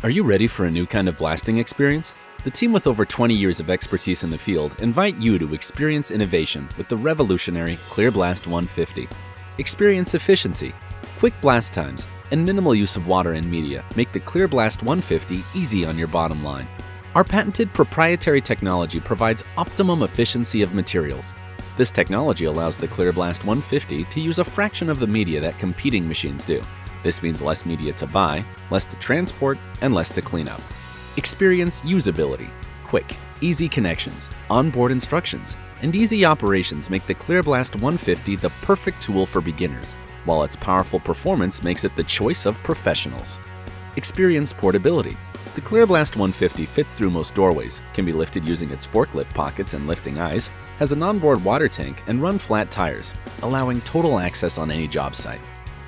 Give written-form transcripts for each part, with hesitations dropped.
Are you ready for a new kind of blasting experience? The team with over 20 years of expertise in the field invite you to experience innovation with the revolutionary CLEARBLAST 150. Experience efficiency, quick blast times, and minimal use of water and media make the CLEARBLAST 150 easy on your bottom line. Our patented proprietary technology provides optimum efficiency of materials. This technology allows the CLEARBLAST 150 to use a fraction of the media that competing machines do. This means less media to buy, less to transport, and less to clean up. Experience usability. Quick, easy connections, onboard instructions, and easy operations make the CLEARBLAST 150 the perfect tool for beginners, while its powerful performance makes it the choice of professionals. Experience portability. The CLEARBLAST 150 fits through most doorways, can be lifted using its forklift pockets and lifting eyes, has an onboard water tank, and run flat tires, allowing total access on any job site.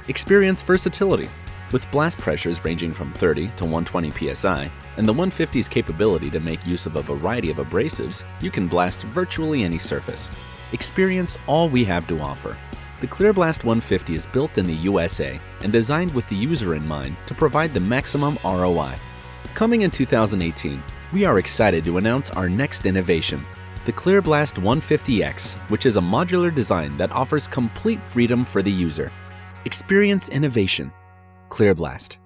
Experience versatility. With blast pressures ranging from 30 to 120 psi, and the 150's capability to make use of a variety of abrasives, you can blast virtually any surface. Experience all we have to offer. The CLEARBLAST 150 is built in the USA and designed with the user in mind to provide the maximum ROI. Coming in 2018, we are excited to announce our next innovation, the CLEARBLAST 150X, which is a modular design that offers complete freedom for the user. Experience innovation. CLEARBLAST.